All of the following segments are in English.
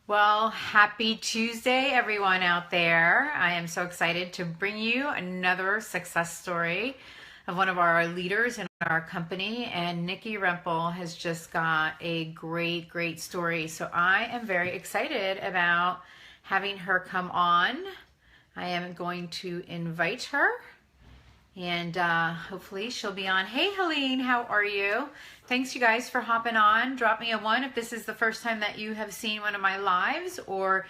Well, happy Tuesday, everyone out there. I am so excited to bring you another success story of one of our leaders in our company. And Nicky Rempel has just got a great, great story. So I am very excited about having her come on. I am going to invite her and hopefully she'll be on. Hey, Helene, how are you? Thanks, you guys, for hopping on. Drop me a one if this is the first time that you have seen one of my lives, or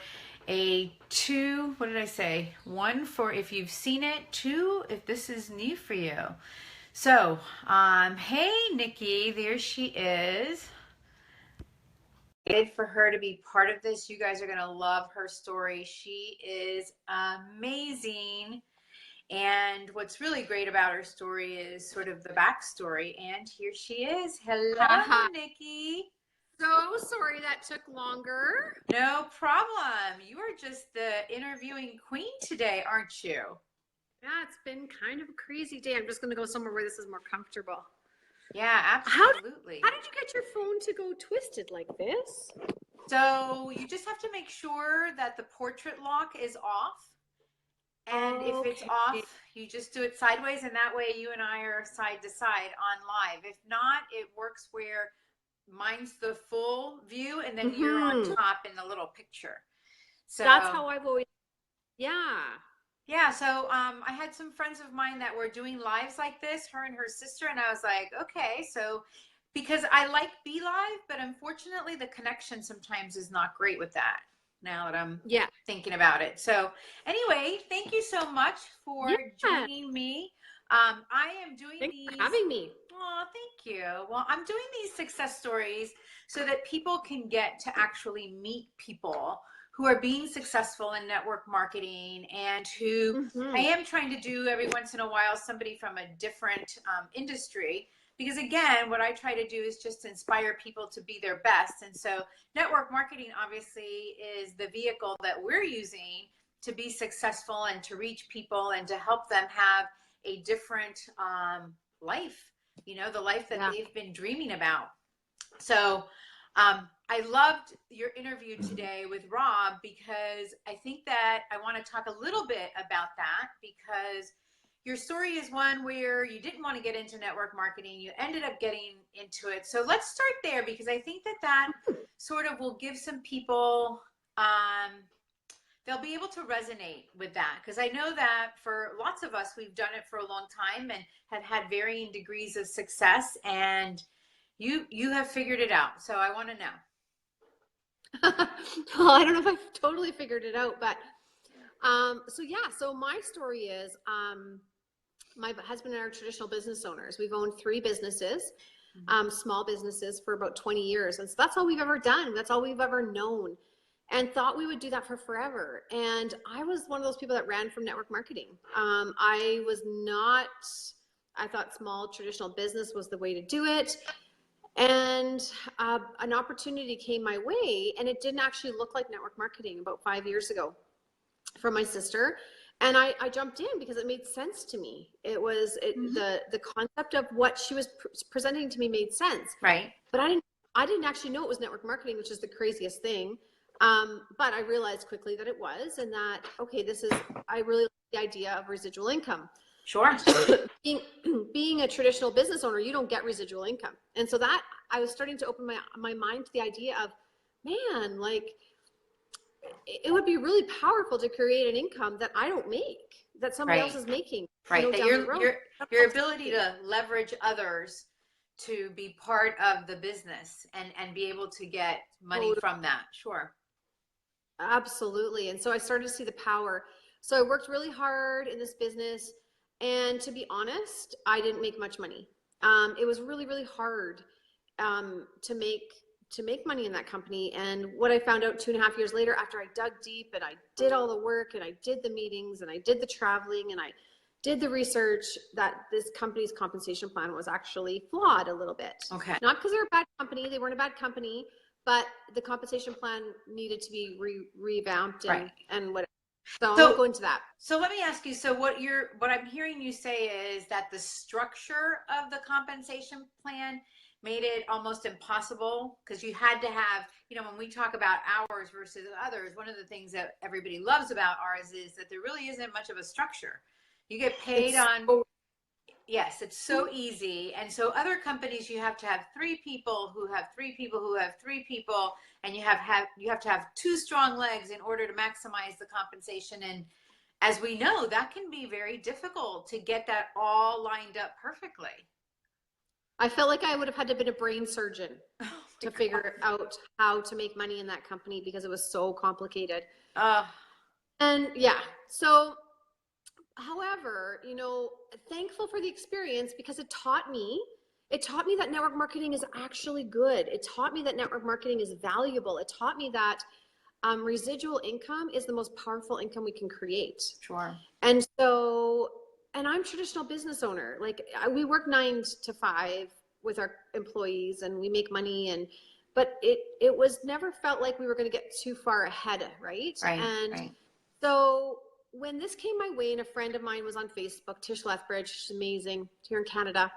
a two. What did I say? One for if you've seen it, two if this is new for you. So, hey, Nikki, there she is. Excited for her to be part of this. You guys are going to love her story. She is amazing. And what's really great about her story is sort of the backstory. And here she is. Hello, Nikki. So sorry that took longer. No problem. You are just the interviewing queen today, aren't you? Yeah, it's been kind of a crazy day. I'm just going to go somewhere where this is more comfortable. Yeah, absolutely. How did you get your phone to go twisted like this? So you just have to make sure that the portrait lock is off. And if it's off, you just do it sideways, and that way you and I are side to side on live. If not, it works where mine's the full view, and then you're on top in the little picture. So that's how I've always, yeah. So I had some friends of mine that were doing lives like this, her and her sister, and I was like, okay, so because I like Be Live, but unfortunately the connection sometimes is not great with that. Now that I'm thinking about it. So anyway, thank you so much for joining me. I am doing these. Thanks for having me. Oh, thank you. Well, I'm doing these success stories so that people can get to actually meet people who are being successful in network marketing, and who I am trying to do every once in a while somebody from a different industry. Because again, what I try to do is just inspire people to be their best. And so network marketing obviously is the vehicle that we're using to be successful and to reach people and to help them have a different life, you know, the life that they've been dreaming about. So I loved your interview today with Rob, because I think that I want to talk a little bit about that, because your story is one where you didn't want to get into network marketing. You ended up getting into it. So let's start there, because I think that that sort of will give some people, they'll be able to resonate with that. Because I know that for lots of us, we've done it for a long time and have had varying degrees of success. And you have figured it out. So I want to know. Well, I don't know if I've totally figured it out, but so my story is my husband and I are traditional business owners. We've owned 3 businesses, small businesses, for about 20 years. And so that's all we've ever done. That's all we've ever known, and thought we would do that for forever. And I was one of those people that ran from network marketing. I thought small traditional business was the way to do it. And an opportunity came my way, and it didn't actually look like network marketing about 5 years ago, from my sister. And I jumped in because it made sense to me. It was the concept of what she was presenting to me made sense. Right. But I didn't actually know it was network marketing, which is the craziest thing. But I realized quickly that it was, and that, okay, I really like the idea of residual income. Sure. Being a traditional business owner, you don't get residual income. And so that I was starting to open my mind to the idea of, man, like, it would be really powerful to create an income that I don't make, that somebody else is making. Right. That your ability to leverage others to be part of the business and be able to get money from that. Sure. Absolutely. And so I started to see the power. So I worked really hard in this business. And to be honest, I didn't make much money. It was really, really hard to make money in that company. And what I found out 2.5 years later, after I dug deep and I did all the work and I did the meetings and I did the traveling and I did the research, that this company's compensation plan was actually flawed a little bit. Okay. Not because they're a bad company. They weren't a bad company, but the compensation plan needed to be revamped and whatever. So I won't go into that. So let me ask you, so what I'm hearing you say is that the structure of the compensation plan made it almost impossible, because you had to have you know, when we talk about ours versus others, one of the things that everybody loves about ours is that there really isn't much of a structure. You get paid on, yes, it's so easy. And so other companies, you have to have three people who have three people who have three people, and you have to have two strong legs in order to maximize the compensation. And as we know, that can be very difficult to get that all lined up perfectly. I felt like I would have had to have been a brain surgeon to figure out how to make money in that company because it was so complicated. And yeah, so however, you know, thankful for the experience because it taught me that network marketing is actually good. It taught me that network marketing is valuable. It taught me that residual income is the most powerful income we can create. Sure. And so, and I'm a traditional business owner. Like we work 9 to 5 with our employees and we make money, but it was never felt like we were going to get too far ahead. Right. And so when this came my way, and a friend of mine was on Facebook, Tish Lethbridge, she's amazing here in Canada.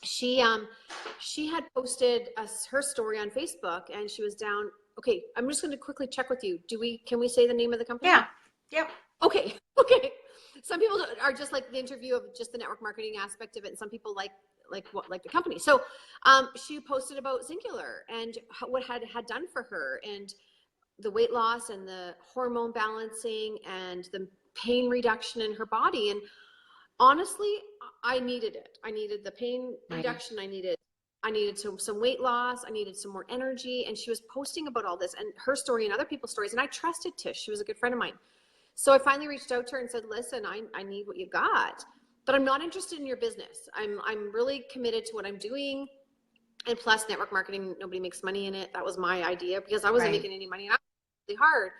She had posted her story on Facebook, and she was down. Okay, I'm just going to quickly check with you. Can we say the name of the company? Yeah. Yep. Okay. Some people are just like the interview of just the network marketing aspect of it, and some people like the company. So she posted about Singular and what had done for her, and the weight loss and the hormone balancing and the pain reduction in her body. And honestly, I needed it. I needed the pain reduction. I needed some weight loss. I needed some more energy. And she was posting about all this and her story and other people's stories. And I trusted Tish. She was a good friend of mine. So I finally reached out to her and said, listen, I need what you got, but I'm not interested in your business. I'm really committed to what I'm doing. And plus network marketing, nobody makes money in it. That was my idea because I wasn't making any money. And I was really hard.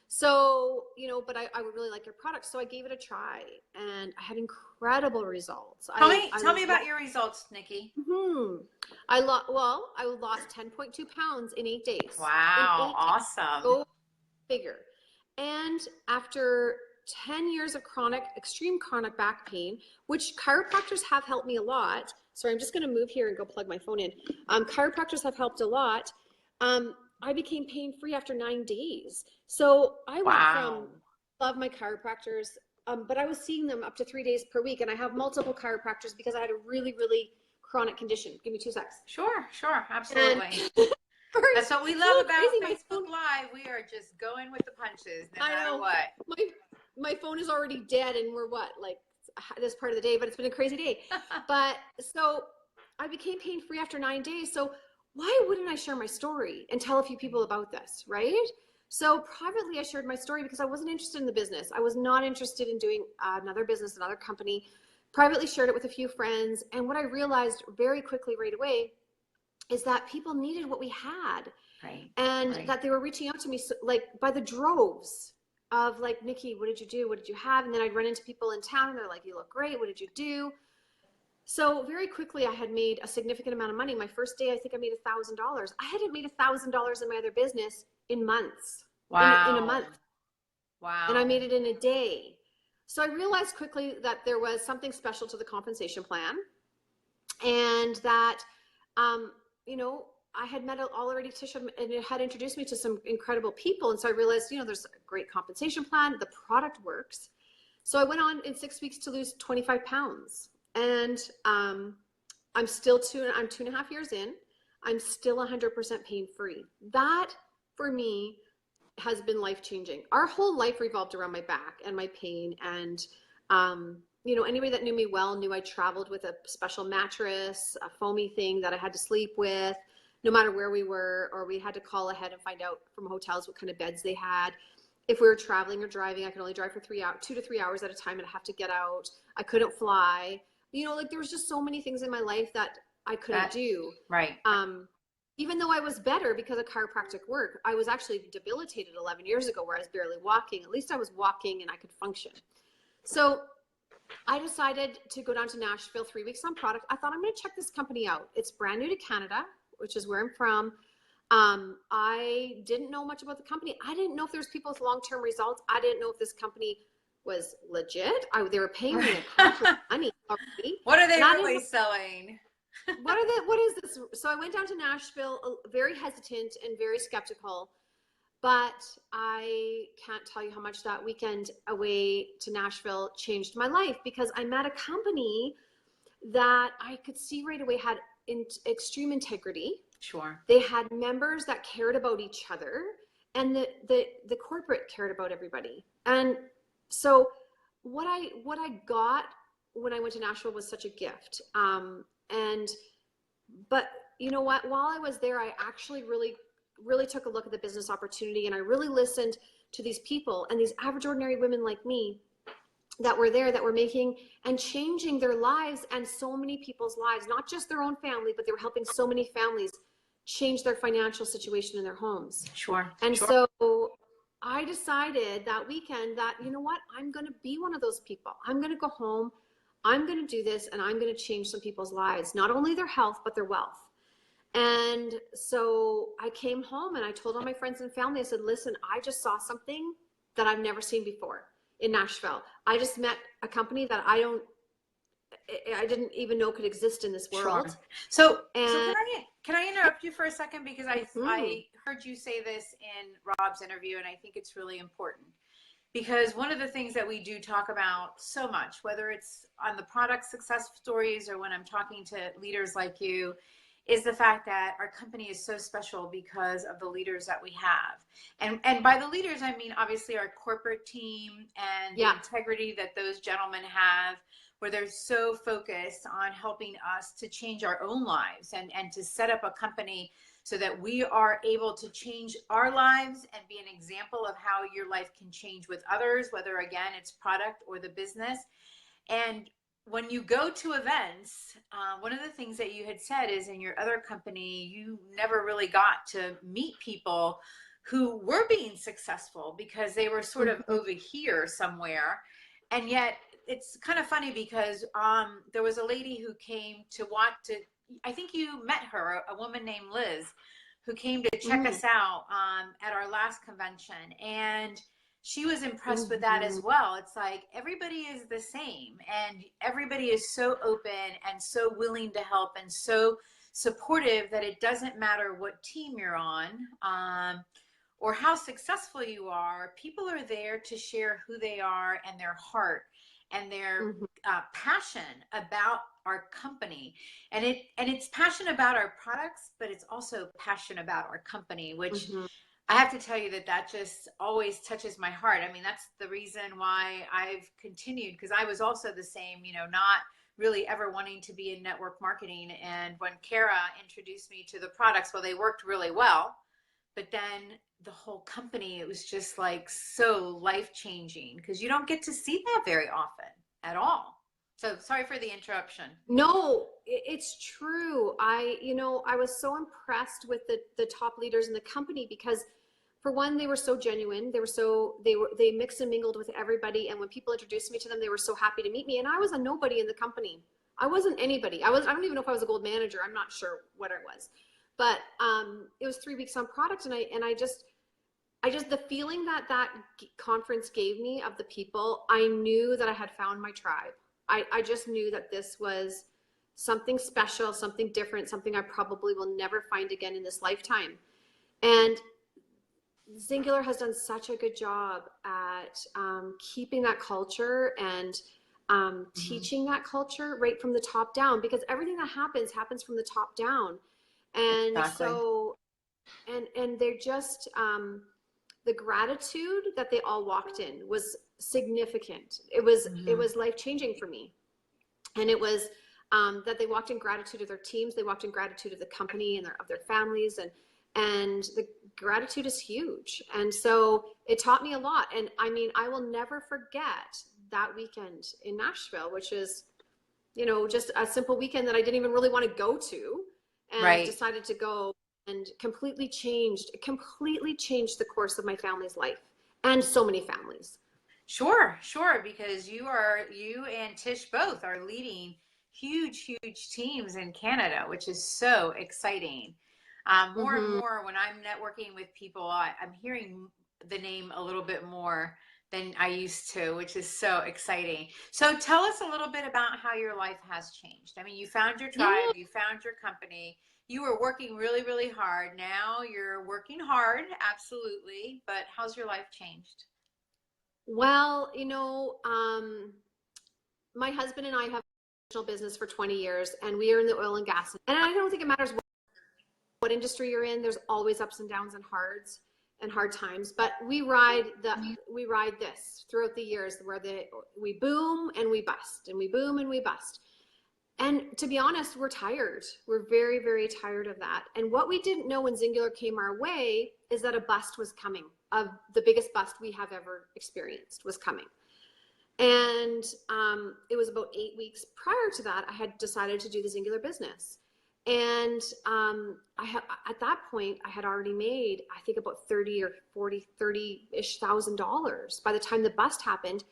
So, you know, but I would really like your product. So I gave it a try and I had incredible results. Tell me about your results, Nikki. I lost 10.2 pounds in 8 days. Wow. Awesome. Go figure. And after 10 years of extreme chronic back pain, which chiropractors have helped me a lot. Sorry, I'm just going to move here and go plug my phone in. Chiropractors have helped a lot. I became pain-free after 9 days. So I went from love my chiropractors, but I was seeing them up to 3 days per week. And I have multiple chiropractors because I had a really, really chronic condition. Give me 2 seconds. Sure. Absolutely. That's what we love about Facebook Live. We are just going with the punches no matter what. My phone is already dead and we're like this part of the day, but it's been a crazy day. But so I became pain-free after 9 days. So why wouldn't I share my story and tell a few people about this, right? So privately, I shared my story because I wasn't interested in the business. I was not interested in doing another business, another company. Privately shared it with a few friends. And what I realized very quickly right away is that people needed what we had. And that they were reaching out to me like by the droves of like, Nikki, what did you do? What did you have? And then I'd run into people in town and they're like, you look great. What did you do? So very quickly, I had made a significant amount of money. My first day, I think I made $1,000. I hadn't made $1,000 in my other business in months. Wow. In a month. Wow. And I made it in a day. So I realized quickly that there was something special to the compensation plan, and that, you know, I had met already Tish and it had introduced me to some incredible people. And so I realized, you know, there's a great compensation plan. The product works. So I went on in 6 weeks to lose 25 pounds. And I'm 2.5 years in. I'm still 100% pain-free. That for me has been life-changing. Our whole life revolved around my back and my pain. And, you know, anybody that knew me well knew I traveled with a special mattress, a foamy thing that I had to sleep with, no matter where we were, or we had to call ahead and find out from hotels what kind of beds they had. If we were traveling or driving, I could only drive for 2 to 3 hours at a time and I have to get out. I couldn't fly. You know, like there was just so many things in my life that I couldn't do. Right. Even though I was better because of chiropractic work, I was actually debilitated 11 years ago where I was barely walking. At least I was walking and I could function. So I decided to go down to Nashville 3 weeks on product. I thought I'm going to check this company out. It's brand new to Canada, which is where I'm from. I didn't know much about the company. I didn't know if there's people with long-term results. I didn't know if this company was legit. They were paying me a crap load of money already. What are they really selling? what is this? So I went down to Nashville, very hesitant and very skeptical, but I can't tell you how much that weekend away to Nashville changed my life, because I met a company that I could see right away had extreme integrity. Sure. They had members that cared about each other, and the corporate cared about everybody. And so what I got when I went to Nashville was such a gift. But you know what? While I was there, I actually really took a look at the business opportunity, and I really listened to these people and these average ordinary women like me that were there, that were making and changing their lives and so many people's lives, not just their own family, but they were helping so many families change their financial situation in their homes. Sure. And sure. so I decided that weekend that, you know what, I'm going to be one of those people. I'm going to go home, I'm going to do this, and I'm going to change some people's lives, not only their health, but their wealth. And so I came home and I told all my friends and family, I said, listen, I just saw something that I've never seen before in Nashville. I just met a company that I didn't even know could exist in this world. Sure. So can I interrupt you for a second? Because I heard you say this in Rob's interview, and I think it's really important. Because one of the things that we do talk about so much, whether it's on the product success stories or when I'm talking to leaders like you, is the fact that our company is so special because of the leaders that we have. And by the leaders, I mean, obviously our corporate team and the integrity that those gentlemen have, where they're so focused on helping us to change our own lives and to set up a company so that we are able to change our lives and be an example of how your life can change with others, whether again, it's product or the business. And when you go to events, one of the things that you had said is in your other company, you never really got to meet people who were being successful because they were sort of over here somewhere. And yet it's kind of funny because there was a lady who came to I think you met her, a woman named Liz, who came to check us out at our last convention. And she was impressed with that as well. It's like everybody is the same, and everybody is so open and so willing to help and so supportive that it doesn't matter what team you're on or how successful you are. People are there to share who they are and their heart and their passion about our company. And it's passion about our products, but it's also passion about our company, which I have to tell you that just always touches my heart. I mean, that's the reason why I've continued, because I was also the same, not really ever wanting to be in network marketing. And when Kara introduced me to the products, well, they worked really well. But then the whole company, it was just like so life-changing, because you don't get to see that very often at all. So sorry for the interruption. No, it's true. I was so impressed with the top leaders in the company, because for one, they were so genuine. They mixed and mingled with everybody. And when people introduced me to them, they were so happy to meet me. And I was a nobody in the company. I wasn't anybody. I don't even know if I was a gold manager. I'm not sure what I was, but it was 3 weeks on product. And I just, the feeling that conference gave me of the people, I knew that I had found my tribe. I just knew that this was something special, something different, something I probably will never find again in this lifetime. And Singular has done such a good job at keeping that culture and teaching that culture right from the top down, because everything that happens from the top down. And exactly. So, and they're just, the gratitude that they all walked in was significant. It was life-changing for me. And it was that they walked in gratitude of their teams, they walked in gratitude of the company and of their families, and the gratitude is huge. And so it taught me a lot. And I mean, I will never forget that weekend in Nashville, which is, just a simple weekend that I didn't even really want to go to, and decided to go, and completely changed the course of my family's life, and so many families. Sure, because you and Tish both are leading huge teams in Canada, which is so exciting. More and more when I'm networking with people, I'm hearing the name a little bit more than I used to, which is so exciting. So tell us a little bit about how your life has changed. I mean, you found your Yeah. tribe, you found your company, you were working really, really hard. Now you're working hard, absolutely. But how's your life changed? Well, my husband and I have a business for 20 years, and we are in the oil and gas. And I don't think it matters what industry you're in. There's always ups and downs and hard times. But we ride this throughout the years, where we boom and we bust, and we boom and we bust. And to be honest, we're tired. We're very, very tired of that. And what we didn't know when Singular came our way is that a bust was coming. Of the biggest bust we have ever experienced was coming. And it was about 8 weeks prior to that, I had decided to do the Singular business. And at that point, I had already made, I think, about 30 or 40, 30-ish $1,000 by the time the bust happened.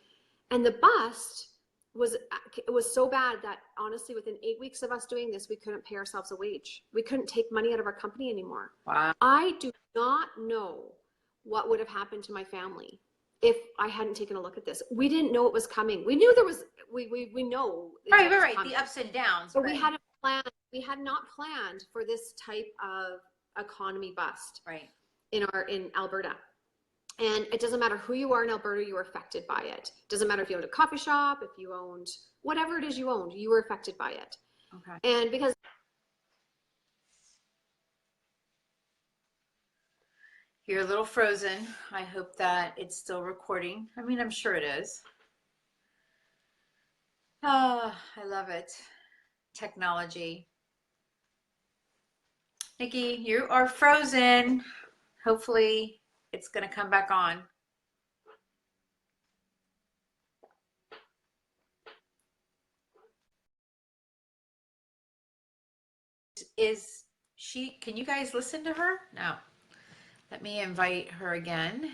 And the bust was so bad that honestly, within 8 weeks of us doing this, we couldn't pay ourselves a wage. We couldn't take money out of our company anymore. Wow. I do not know what would have happened to my family if I hadn't taken a look at this. We didn't know it was coming. We knew there was, we know. Right. The ups and downs. But we hadn't planned, we had not planned for this type of economy bust. Right. In Alberta. And it doesn't matter who you are in Alberta, you were affected by it. It doesn't matter if you owned a coffee shop, if you owned whatever it is you owned, you were affected by it. Okay. And because you're a little frozen. I hope that it's still recording. I mean, I'm sure it is. Oh, I love it. Technology. Nikki, you are frozen. Hopefully it's going to come back on. Can you guys listen to her? No. Let me invite her again.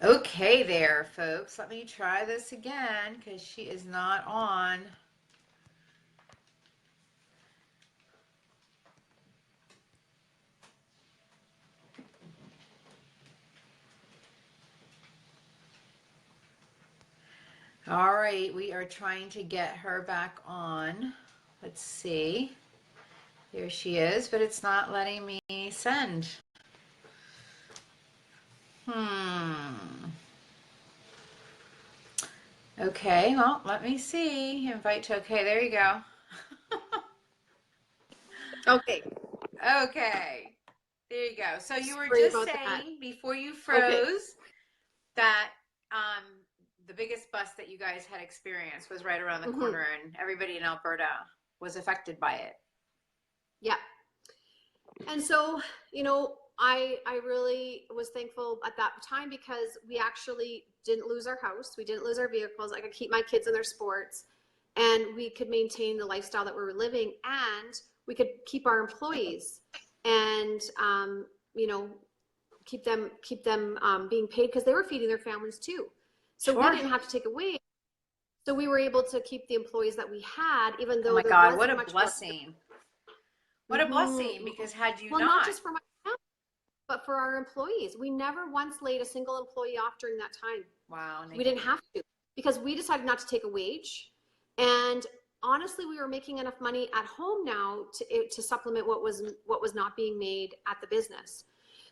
Okay there, folks. Let me try this again because she is not on. All right, we are trying to get her back on. Let's see. Here she is, but it's not letting me send. Okay, well, let me see. Invite to, okay, there you go. okay. Okay. There you go. So you were just saying before you froze that the biggest bust that you guys had experienced was right around the corner, and everybody in Alberta was affected by it. Yeah. And so, I really was thankful at that time because we actually didn't lose our house. We didn't lose our vehicles. I could keep my kids in their sports, and we could maintain the lifestyle that we were living, and we could keep our employees and, keep them being paid because they were feeding their families too. So we didn't have to take away. So we were able to keep the employees that we had, even though oh my God, what a blessing. What a blessing, because had you not just for my family, but for our employees. We never once laid a single employee off during that time. Wow. We didn't have to, because we decided not to take a wage. And honestly, we were making enough money at home now to supplement what was not being made at the business.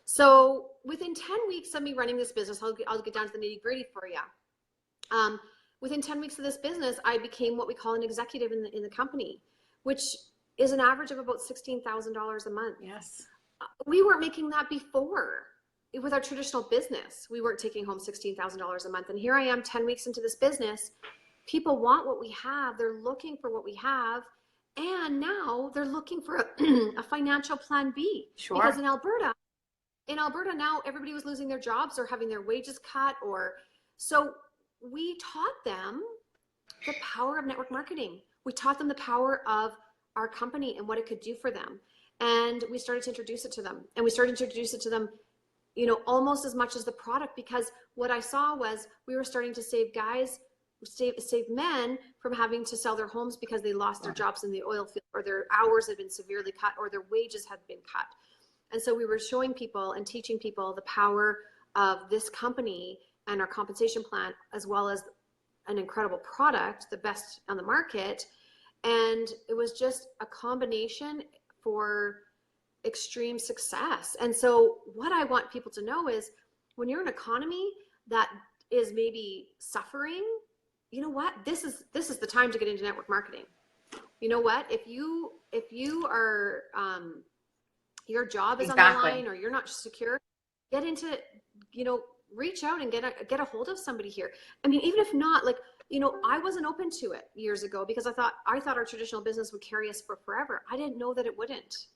So within 10 weeks of me running this business, I'll get down to the nitty gritty for you. Within 10 weeks of this business, I became what we call an executive in the company, which is an average of about $16,000 a month. Yes. We weren't making that before with our traditional business. We weren't taking home $16,000 a month. And here I am 10 weeks into this business. People want what we have. They're looking for what we have. And now they're looking for a financial plan B. Sure. Because in Alberta now, everybody was losing their jobs or having their wages cut. So we taught them the power of network marketing. We taught them the power of our company and what it could do for them. And we started to introduce it to them. And we started to introduce it to them, almost as much as the product, because what I saw was we were starting to save guys save men from having to sell their homes because they lost their jobs in the oil field, or their hours had been severely cut, or their wages had been cut. And so we were showing people and teaching people the power of this company and our compensation plan, as well as an incredible product, the best on the market. And it was just a combination for extreme success. And so what I want people to know is, when you're in an economy that is maybe suffering, you know what? This is the time to get into network marketing. You know what? If you are your job is on the line, or you're not secure, get into, reach out and get a hold of somebody here. I mean, even if not, like, I wasn't open to it years ago because I thought our traditional business would carry us for forever. I didn't know that it wouldn't.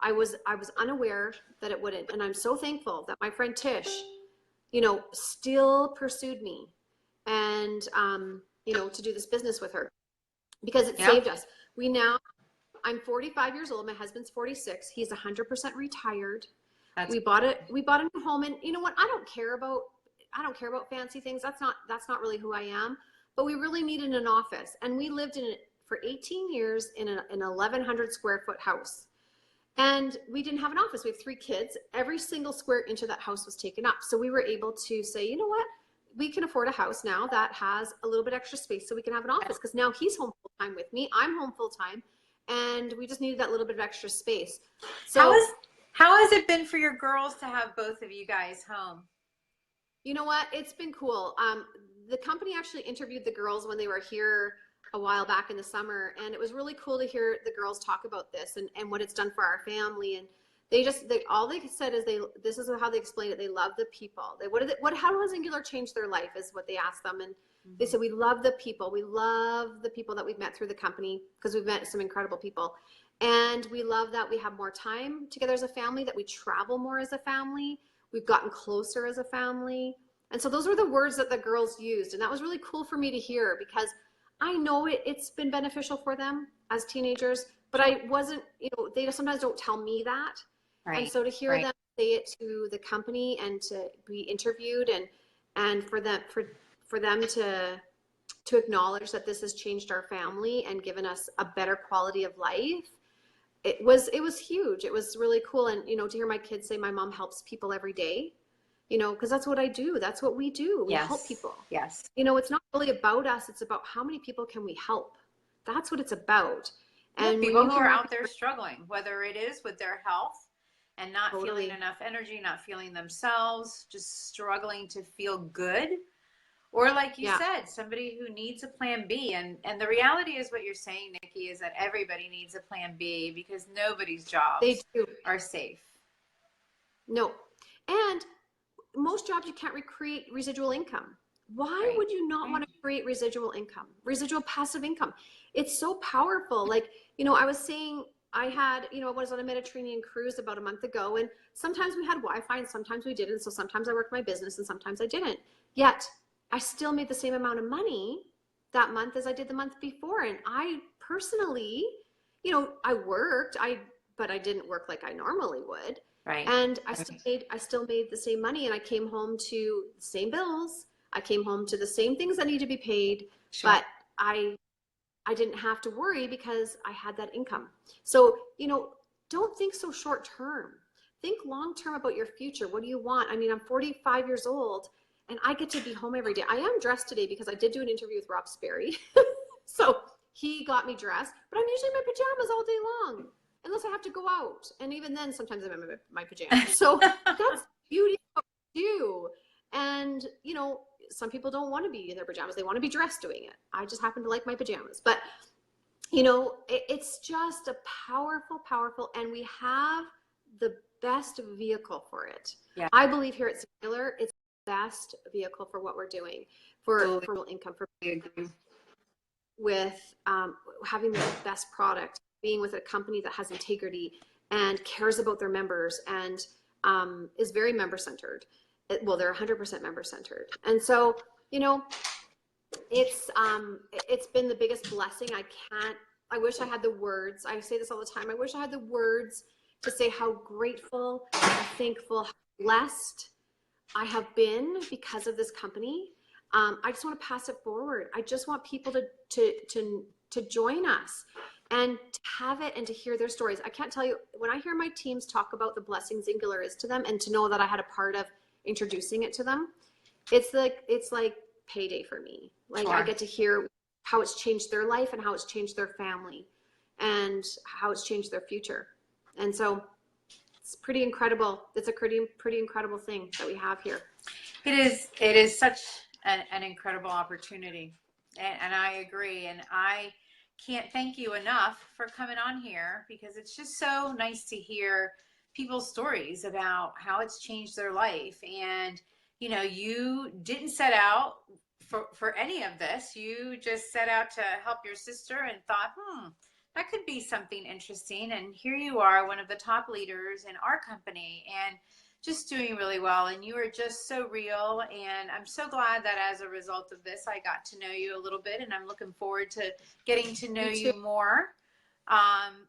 I was unaware that it wouldn't. And I'm so thankful that my friend Tish, still pursued me and, to do this business with her, because it saved us. I'm 45 years old. My husband's 46. He's 100% retired. We bought a new home, and you know what? I don't care about fancy things. That's not really who I am, but we really needed an office, and we lived in it for 18 years in an 1,100 square foot house. And we didn't have an office. We have 3 kids. Every single square inch of that house was taken up. So we were able to say, you know what? We can afford a house now that has a little bit extra space, so we can have an office, because now he's home full time with me. I'm home full time, and we just needed that little bit of extra space. So how has it been for your girls to have both of you guys home? You know what? It's been cool. The company actually interviewed the girls when they were here a while back in the summer, and it was really cool to hear the girls talk about this and what it's done for our family. And all they said is this is how they explained it. They love the people. How has Angular changed their life is what they asked them. And they said, we love the people. We love the people that we've met through the company, because we've met some incredible people. And we love that we have more time together as a family, that we travel more as a family. We've gotten closer as a family. And so those were the words that the girls used. And that was really cool for me to hear, because I know it's been beneficial for them as teenagers, but I wasn't, they sometimes don't tell me that. Right. And so to hear them say it to the company and to be interviewed and for them to acknowledge that this has changed our family and given us a better quality of life, it was huge. It was really cool. And, to hear my kids say, my mom helps people every day, because that's what I do. That's what we do. We help people. Yes. It's not really about us. It's about how many people can we help. That's what it's about. And people who are out there struggling, whether it is with their health and not feeling enough energy, not feeling themselves, just struggling to feel good. Or like you said, somebody who needs a plan B. And the reality is, what you're saying, Nikki, is that everybody needs a plan B, because nobody's jobs are safe. No. And most jobs, you can't create residual income. Why would you not want to create residual income, residual passive income? It's so powerful. Like, I was saying, I was on a Mediterranean cruise about a month ago, and sometimes we had Wi-Fi and sometimes we didn't. So sometimes I worked my business and sometimes I didn't. Yet I still made the same amount of money that month as I did the month before. And I personally, I worked, but I didn't work like I normally would. Right. And I still made the same money, and I came home to the same bills. I came home to the same things that need to be paid, but I didn't have to worry because I had that income. So, don't think so short term. Think long term about your future. What do you want? I mean, I'm 45 years old and I get to be home every day. I am dressed today because I did do an interview with Rob Sperry. So he got me dressed, but I'm usually in my pajamas all day long, unless I have to go out. And even then, sometimes I'm in my pajamas. So that's the beauty of what we do. And, some people don't want to be in their pajamas. They want to be dressed doing it. I just happen to like my pajamas. But, it's just a powerful, and we have the best vehicle for it. Yeah. I believe here at Singular, it's the best vehicle for what we're doing, for income, with having the best product, being with a company that has integrity and cares about their members and is very member-centered. Well, they're 100% member-centered. And so, it's been the biggest blessing. I wish I had the words. I say this all the time. I wish I had the words to say how grateful, how thankful, how blessed I have been because of this company. I just want to pass it forward. I just want people to join us and to have it and to hear their stories. I can't tell you, when I hear my teams talk about the blessing Singular is to them, and to know that I had a part of introducing it to them, it's like payday for me. Like, I get to hear how it's changed their life and how it's changed their family and how it's changed their future. And so it's pretty incredible. It's a pretty incredible thing that we have here. It is such an incredible opportunity. And I agree. And I can't thank you enough for coming on here, because it's just so nice to hear people's stories about how it's changed their life. And, you know, you didn't set out for any of this. You just set out to help your sister and thought, that could be something interesting. And here you are, one of the top leaders in our company, and just doing really well. And you are just so real. And I'm so glad that as a result of this, I got to know you a little bit, and I'm looking forward to getting to know you more.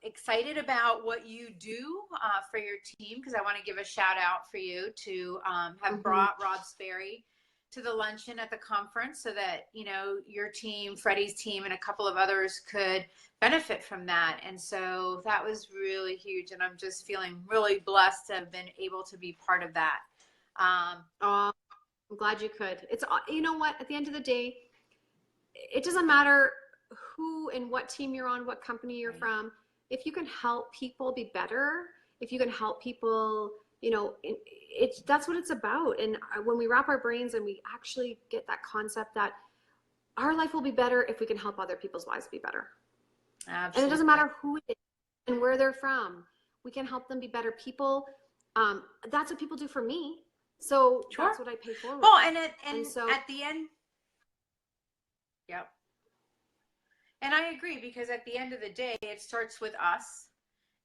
Excited about what you do for your team, because I want to give a shout out for you to have brought Rob Sperry to the luncheon at the conference, so that, you know, your team, Freddie's team, and a couple of others could benefit from that. And so that was really huge, and I'm just feeling really blessed to have been able to be part of that. I'm glad you could. It's, you know what, at the end of the day, it doesn't matter who and what team you're on, what company you're from. If you can help people be better, if you can help people, you know, that's what it's about. And when we wrap our brains and we actually get that concept that our life will be better if we can help other people's lives be better. Absolutely. And it doesn't matter who it is and where they're from. We can help them be better people. That's what people do for me. So that's what I pay forward. Well, and so at the end, yep. And I agree, because at the end of the day, it starts with us,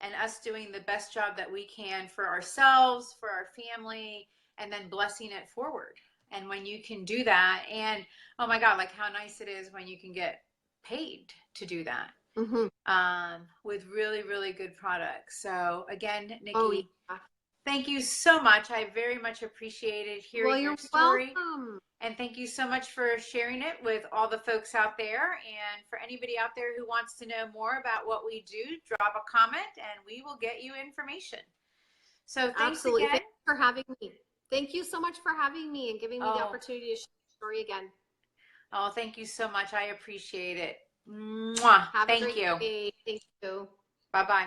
and us doing the best job that we can for ourselves, for our family, and then blessing it forward. And when you can do that, and oh my God, like how nice it is when you can get paid to do that. With really, really good products. So again, Nikki, thank you so much. I very much appreciated hearing your story. Welcome. And thank you so much for sharing it with all the folks out there. And for anybody out there who wants to know more about what we do, drop a comment and we will get you information. So thanks again. Thanks for having me. Thank you so much for having me and giving me the opportunity to share the story again. Oh, thank you so much. I appreciate it. Mwah. Thank you. Day. Thank you. Bye-bye.